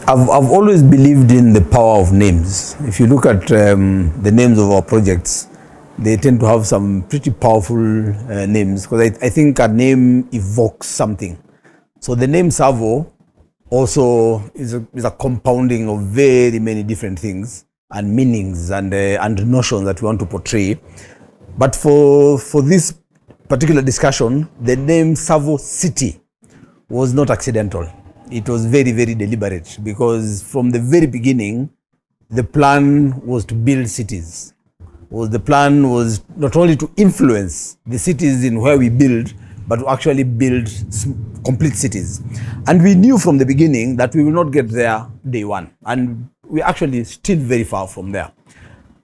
I've always believed in the power of names. If you look at the names of our projects, they tend to have some pretty powerful names, because I think a name evokes something. So the name TSAVO also is a compounding of very many different things and meanings and notions that we want to portray. But for this particular discussion, the name TSAVO City was not accidental. It was very, very deliberate, because from the very beginning, the plan was to build cities. The plan was not only to influence the cities in where we build, but to actually build complete cities. And we knew from the beginning that we will not get there day one. And we're actually still very far from there.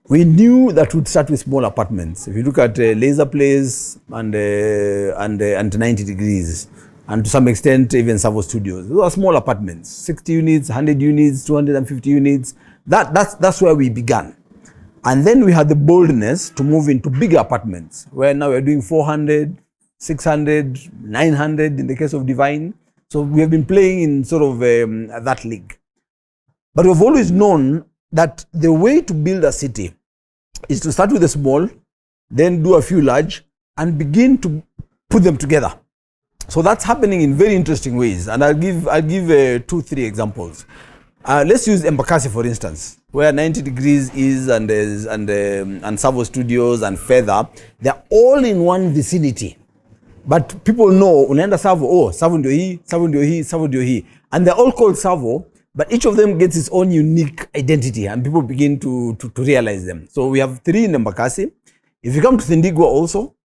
We knew that we'd start with small apartments. If you look at Laser Place and 90 Degrees, and to some extent even TSAVO Studios, those are small apartments, 60 units, 100 units, 250 units. That's where we began. And then we had the boldness to move into bigger apartments, where now we're doing 400, 600, 900 in the case of Divine. So we have been playing in sort of that league. But we've always known that the way to build a city is to start with the small, then do a few large, and begin to put them together. So that's happening in very interesting ways. And I'll give 2-3 examples. Let's use Embakasi, for instance, where 90 Degrees is, and TSAVO Studios and Feather. They're all in one vicinity. But people know, unaenda TSAVO, TSAVO ndio hii, TSAVO ndio hii, TSAVO ndio hii. And they're all called TSAVO, but each of them gets its own unique identity, and people begin to realize them. So we have 3 in Embakasi. If you come to Thindigwa also,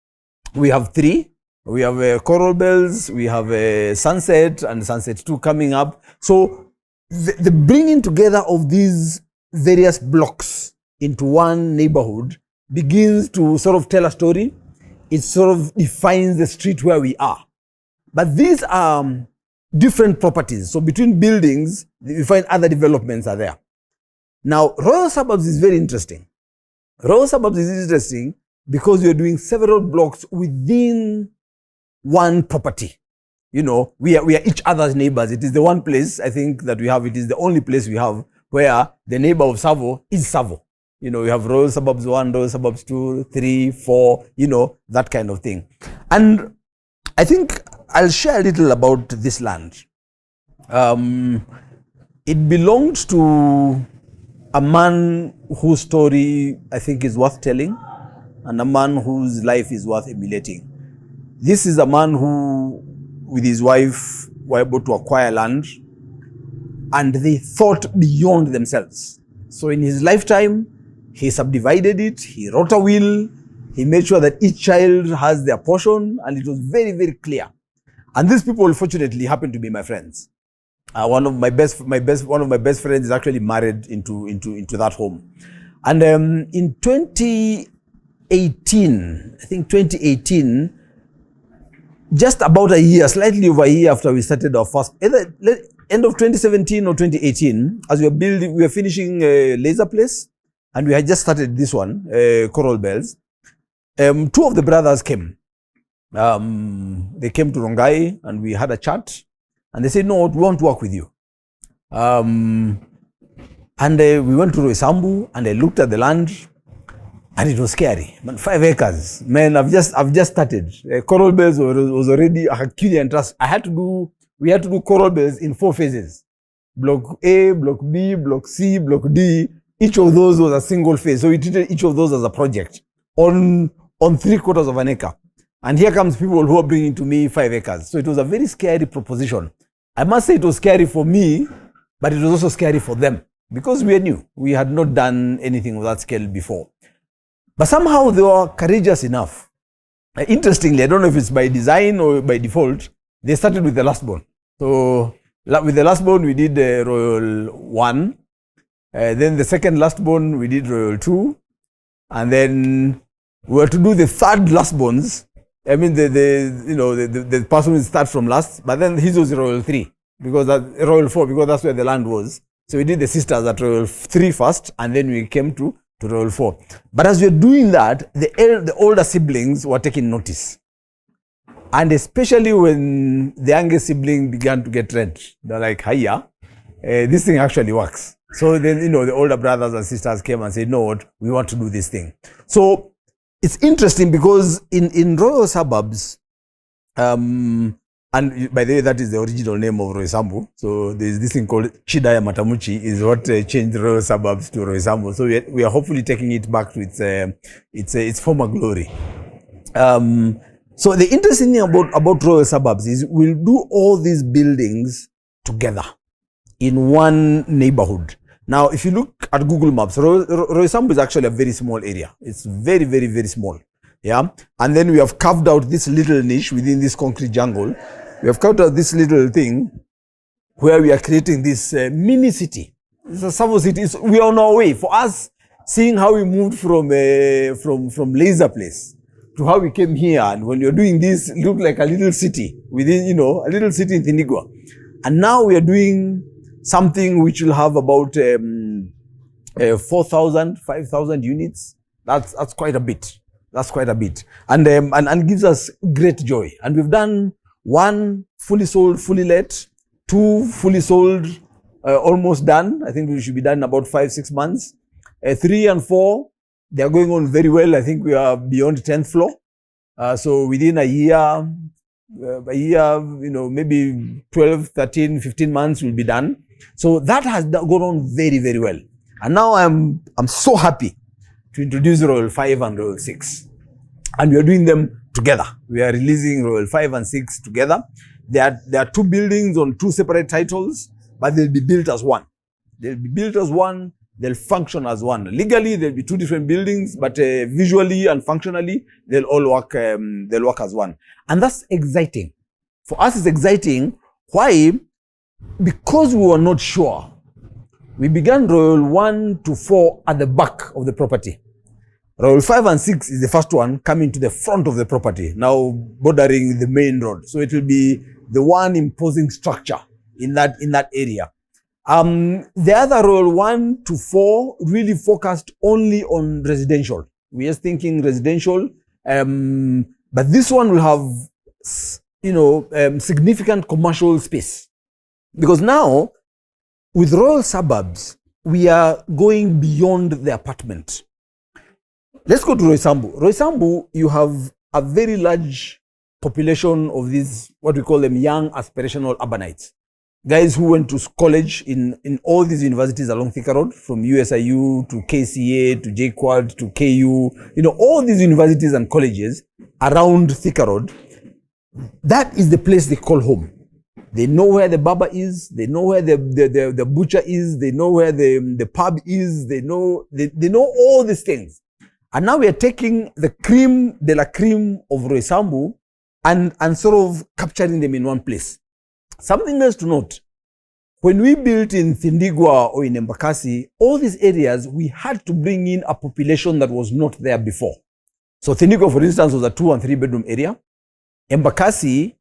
we have 3. We have Coral Bells, we have Sunset, and Sunset 2 coming up. So the bringing together of these various blocks into one neighborhood begins to sort of tell a story. It sort of defines the street where we are. But these are different properties. So between buildings, you find other developments are there. Now, Royal Suburbs is very interesting. Royal Suburbs is interesting because we are doing several blocks within one property. You know, we are each other's neighbors. It is the one place, I think, that we have. It is the only place we have where the neighbor of TSAVO is TSAVO. You know, we have Royal Suburbs 1, Royal Suburbs 2, 3, 4, you know, that kind of thing. And I think I'll share a little about this land. It belonged to a man whose story I think is worth telling, and a man whose life is worth emulating. This is a man who, with his wife, were able to acquire land, and they thought beyond themselves. So in his lifetime, he subdivided it, he wrote a will, he made sure that each child has their portion, and it was very, very clear. And these people, fortunately, happen to be my friends. One of my best friends is actually married into that home. And in 2018, I think 2018, just about a year, slightly over a year after we started our first, either end of 2017 or 2018, as we were finishing Laser Place, and we had just started this one, Coral Bells. 2 of the brothers came. They came to Rongai, and we had a chat, and they said, no, we want to work with you. And we went to Roysambu, and I looked at the land, and it was scary. Man, 5 acres. Man, I've just started. Coral Bells was already a Herculean task. We had to do Coral Bells in 4 phases. Block A, Block B, Block C, Block D. Each of those was a single phase. So we treated each of those as a project on 3/4 of an acre. And here comes people who are bringing to me 5 acres. So it was a very scary proposition. I must say it was scary for me, but it was also scary for them, because we knew we had not done anything of that scale before. But somehow they were courageous enough. Interestingly, I don't know if it's by design or by default, they started with the last born. So with the last born, we did Royal 1. Then the second last born, we did Royal 2. And then we were to do the third last borns. I mean, the person will start from last, but then his was Royal 3, because Royal 4, because that's where the land was. So we did the sisters at Royal 3 first, and then we came to Royal 4. But as we were doing that, the older siblings were taking notice. And especially when the youngest sibling began to get rent, they're like, hiya, this thing actually works. So then, the older brothers and sisters came and said, no, what, we want to do this thing. So it's interesting because in Royal Suburbs, and by the way, that is the original name of Roysambu. So there's this thing called Chidaya Matamuchi is what changed Royal Suburbs to Roysambu. So we are hopefully taking it back to its former glory. So the interesting thing about Royal Suburbs is we'll do all these buildings together in one neighborhood. Now, if you look at Google Maps, Roysambu is actually a very small area. It's very, very, very small. Yeah. And then we have carved out this little niche within this concrete jungle. We have carved out this little thing where we are creating this mini city. It's a SAVO city. We are on our way. For us, seeing how we moved from Laser Place to how we came here, and when you're doing this, it looked like a little city within, a little city in Tinigua. And now we are doing something which will have about 4,000, 5,000 units. That's quite a bit. That's quite a bit. And gives us great joy. And we've done 1 fully sold, fully let, 2 fully sold, almost done. I think we should be done in about 5-6 months. 3 and 4, they are going on very well. I think we are beyond 10th floor. So within a year, maybe 12, 13, 15 months will be done. So that has gone on very, very well. And now I'm so happy to introduce Royal 5 and Royal 6. And we are doing them together. We are releasing Royal 5 and 6 together. There are 2 buildings on 2 separate titles, but they'll be built as one. They'll be built as one. They'll function as one. Legally, there'll be 2 different buildings, but visually and functionally, they'll all work. They'll work as one, and that's exciting. For us, it's exciting. Why? Because we were not sure. We began Royal 1 to 4 at the back of the property. Royal 5 and 6 is the first one coming to the front of the property, now bordering the main road. So it will be the one imposing structure in that area. The other Royal 1 to 4 really focused only on residential. We are thinking residential, but this one will have, significant commercial space. Because now, with Royal Suburbs, we are going beyond the apartment. Let's go to Roysambu. Roysambu, you have a very large population of these, what we call them, young aspirational urbanites. Guys who went to college in all these universities along Thika Road, from USIU to KCA to JQuad to KU, all these universities and colleges around Thika Road. That is the place they call home. They know where the barber is, they know where the butcher is, they know where the pub is, they know all these things. And now we are taking the cream de la cream of Roysambu and sort of capturing them in one place. Something else to note, when we built in Tindigua or in Embakasi, all these areas, we had to bring in a population that was not there before. So Tindigua, for instance, was a 2 and 3 bedroom area. Embakasi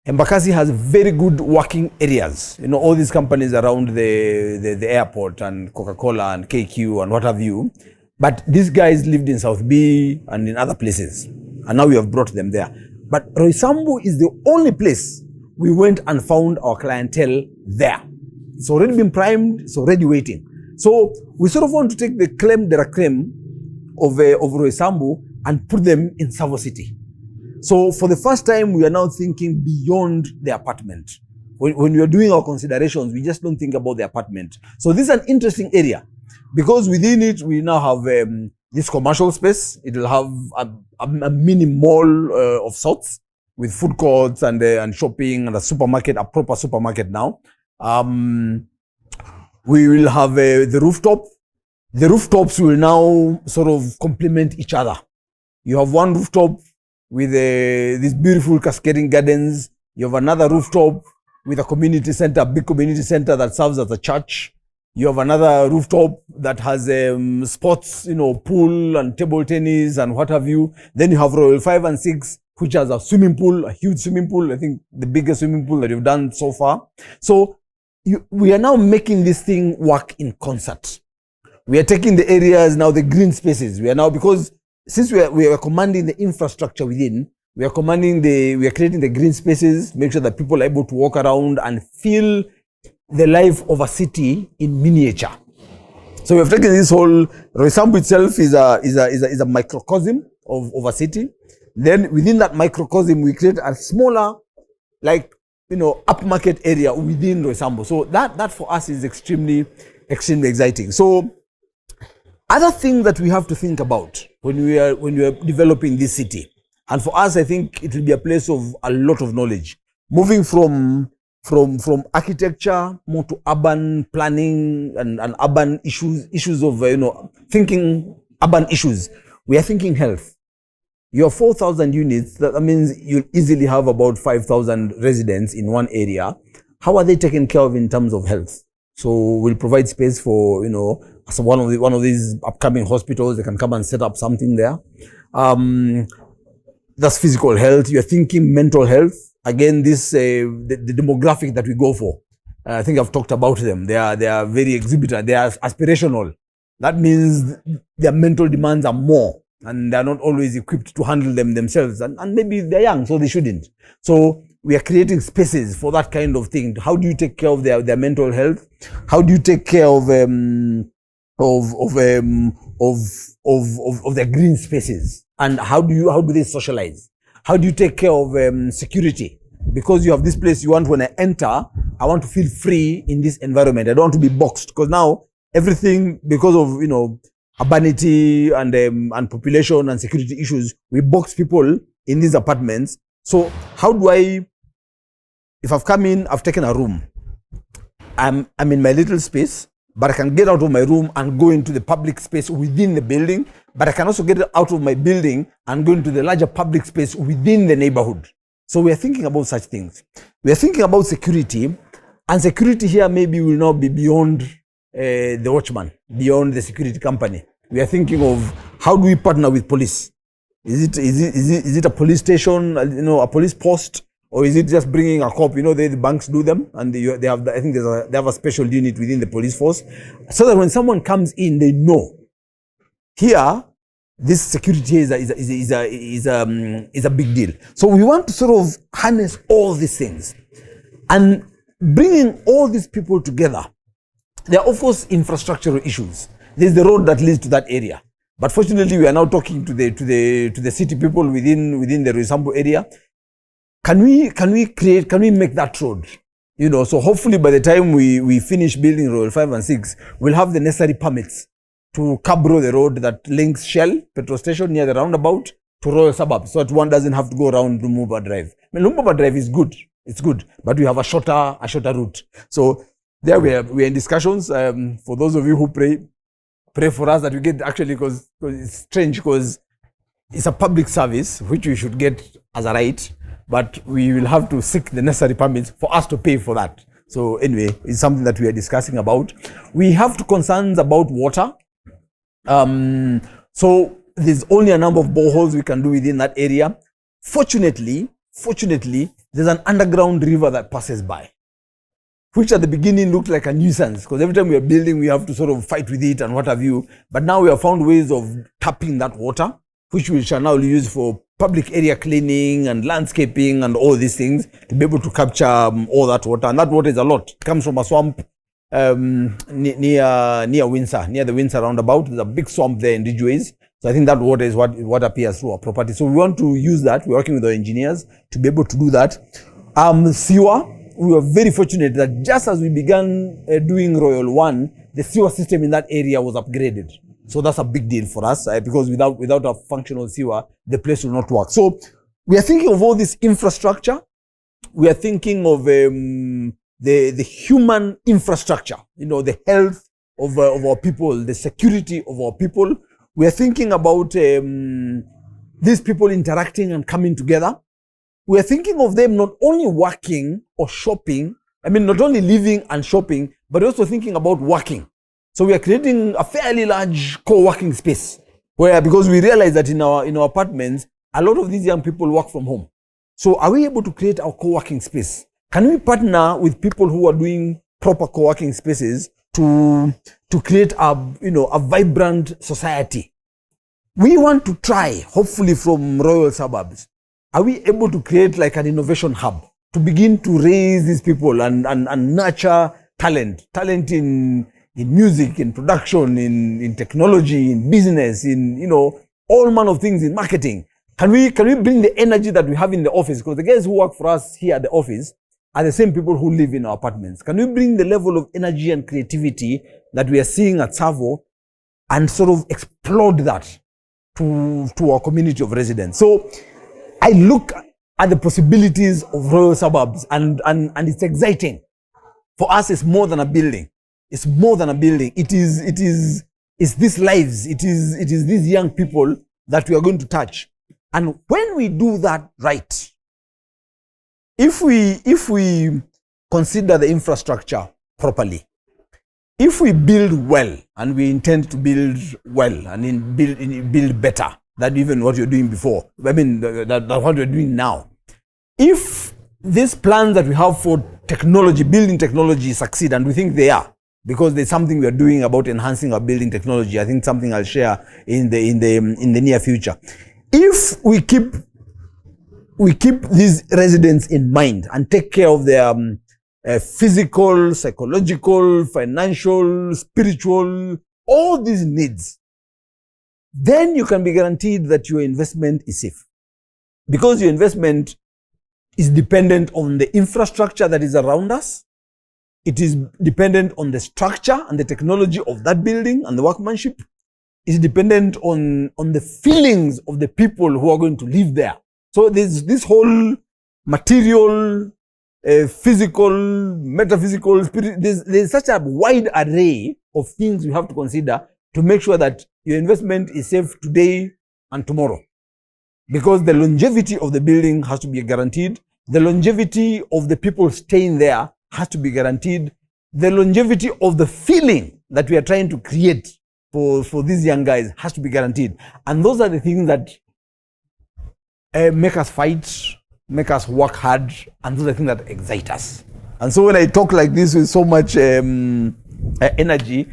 has very good working areas. All these companies around the airport and Coca-Cola and KQ and what have you. But these guys lived in South B and in other places. And now we have brought them there. But Roysambu is the only place we went and found our clientele there. It's already been primed, it's already waiting. So we sort of want to take the creme de la creme of Roysambu and put them in SAVO City. So for the first time, we are now thinking beyond the apartment. When we are doing our considerations, we just don't think about the apartment. So this is an interesting area because within it, we now have this commercial space. It will have a mini mall of sorts with food courts and shopping and a supermarket, a proper supermarket now. We will have the rooftop. The rooftops will now sort of complement each other. You have one rooftop with these beautiful cascading gardens. You have another rooftop with a community center, a big community center that serves as a church. You have another rooftop that has sports, pool and table tennis and what have you. Then you have Royal 5 and 6, which has a swimming pool, a huge swimming pool. I think the biggest swimming pool that you've done so far. So we are now making this thing work in concert. We are taking the areas now, the green spaces. We are now, because since we are commanding the infrastructure within, we are creating the green spaces, make sure that people are able to walk around and feel the life of a city in miniature. So we have taken this whole, Roysambu itself is a microcosm of a city. Then within that microcosm, we create a smaller, like, upmarket area within Roysambu. So that for us is extremely exciting. So other things that we have to think about when we are developing this city, and for us, I think it will be a place of a lot of knowledge, moving from architecture more to urban planning and urban issues of thinking urban issues. We are thinking health. You have 4,000 units. That means you easily have about 5,000 residents in one area. How are they taken care of in terms of health? So we'll provide space for so one of these upcoming hospitals. They can come and set up something there. That's physical health. You're thinking mental health. Again, this the demographic that we go for. I think I've talked about them. They are very exhibitor. They are aspirational. That means their mental demands are more, and they're not always equipped to handle them themselves. And maybe they're young, so they shouldn't. So we are creating spaces for that kind of thing. How do you take care of their mental health? How do you take care of their green spaces? And how do they socialize? How do you take care of security? Because you have this place you want, when I enter, I want to feel free in this environment. I don't want to be boxed, because now everything, because of urbanity and population and security issues, we box people in these apartments. So how do I, if I've come in, I've taken a room, I'm in my little space, but I can get out of my room and go into the public space within the building, but I can also get out of my building and go into the larger public space within the neighborhood. So we are thinking about such things. We are thinking about security, and security here maybe will not be beyond the watchman, beyond the security company. We are thinking of how do we partner with police? Is it a police station, a police post? Or is it just bringing a cop? The banks do them, and they have. I think they have a special unit within the police force, so that when someone comes in, they know here this security is a big deal. So we want to sort of harness all these things, and bringing all these people together. There are of course infrastructural issues. There's the road that leads to that area, but fortunately we are now talking to the city people within the Roysambu area. Can we make that road? So hopefully by the time we finish building Royal 5 and 6, we'll have the necessary permits to cabro the road that links Shell petrol station near the roundabout to Royal Suburbs, so that one doesn't have to go around Lumumba Drive. Lumumba Drive is good, it's good, but we have a shorter route. So there we are in discussions. For those of you who pray for us that we get, actually, because it's strange, because it's a public service which we should get as a right, but we will have to seek the necessary permits for us to pay for that. So anyway, it's something that we are discussing about. We have two concerns about water. So there's only a number of boreholes we can do within that area. Fortunately, there's an underground river that passes by, which at the beginning looked like a nuisance, because every time we are building, we have to sort of fight with it and what have you. But now we have found ways of tapping that water, which we shall now use for public area cleaning and landscaping and all these things, to be able to capture all that water. And that water is a lot. It comes from a swamp near Windsor, near the Windsor roundabout. There's a big swamp there in Ridgeways. So I think that water is what appears through our property. So we want to use that. We're working with our engineers to be able to do that. Sewer, we were very fortunate that just as we began doing Royal 1, the sewer system in that area was upgraded. So that's a big deal for us, because without a functional sewer, the place will not work. So we are thinking of all this infrastructure. We are thinking of the human infrastructure, the health of our people, the security of our people. We are thinking about these people interacting and coming together. We are thinking of them not only working or shopping, not only living and shopping, but also thinking about working. So we are creating a fairly large co-working space, where, because we realize that in our apartments, a lot of these young people work from home. So are we able to create our co-working space? Can we partner with people who are doing proper co-working spaces to create a vibrant society? We want to try, hopefully from Royal Suburbs, are we able to create like an innovation hub to begin to raise these people and nurture talent in music, in production, in technology, in business, in, you know, all manner of things, in marketing. Can we bring the energy that we have in the office? Because the guys who work for us here at the office are the same people who live in our apartments. Can we bring the level of energy and creativity that we are seeing at TSAVO and sort of explode that to our community of residents? So I look at the possibilities of Royal Suburbs, and it's exciting. For us, it's more than a building. It's more than a building. It's these lives. It is these young people that we are going to touch. And when we do that right, if we consider the infrastructure properly, if we build well, and we intend to build well and build better than even what you're doing before, I mean, that what we're doing now. If these plans that we have for technology, building technology, succeed, and we think they are, because there's something we are doing about enhancing our building technology. I think something I'll share in the near future. If we keep these residents in mind and take care of their physical, psychological, financial, spiritual, all these needs, then you can be guaranteed that your investment is safe. Because your investment is dependent on the infrastructure that is around us. It is dependent on the structure and the technology of that building and the workmanship. It's dependent on the feelings of the people who are going to live there. So there's this whole material, physical, metaphysical, spirit. There's such a wide array of things you have to consider to make sure that your investment is safe today and tomorrow. Because the longevity of the building has to be guaranteed. The longevity of the people staying there has to be guaranteed. The longevity of the feeling that we are trying to create for these young guys has to be guaranteed. And those are the things that make us fight, make us work hard, and those are the things that excite us. And so when I talk like this with so much energy,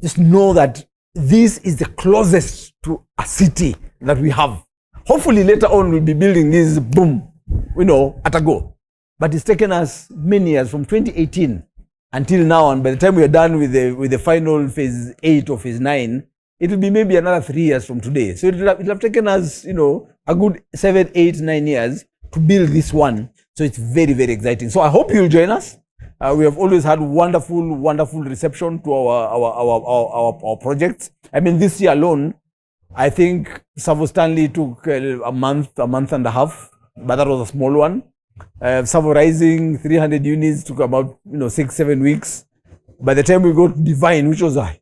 just know that this is the closest to a city that we have. Hopefully later on we'll be building this, boom, you know, at a go. But it's taken us many years, from 2018 until now, and by the time we are done with the final phase 8 or phase 9, it will be maybe another 3 years from today. So it'll have taken us, you know, a good 7, 8, 9 years to build this one. So it's very, very exciting. So I hope you'll join us. We have always had wonderful, wonderful reception to our projects. I mean, this year alone, I think TSAVO Stanley took a month and a half, but that was a small one. TSAVO Rising, 300 units, took about 6-7 weeks. By the time we got Divine, which was a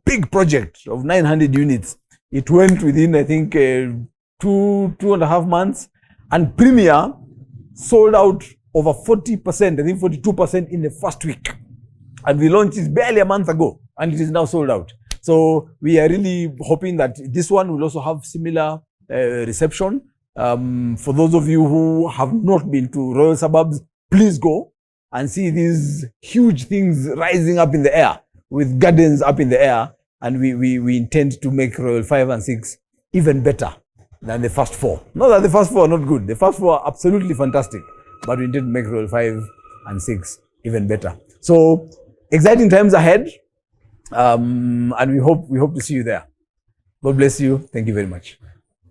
big project of 900 units, it went within, I think, 2.5 months. And Premier sold out over 40%, I think 42% in the first week. And we launched it barely a month ago, and it is now sold out. So we are really hoping that this one will also have similar reception. For those of you who have not been to Royal Suburbs, please go and see these huge things rising up in the air, with gardens up in the air. And we intend to make Royal 5 and 6 even better than the first 4. Not that the first 4 are not good. The first 4 are absolutely fantastic. But we intend to make Royal 5 and 6 even better. So exciting times ahead. And we hope to see you there. God bless you. Thank you very much.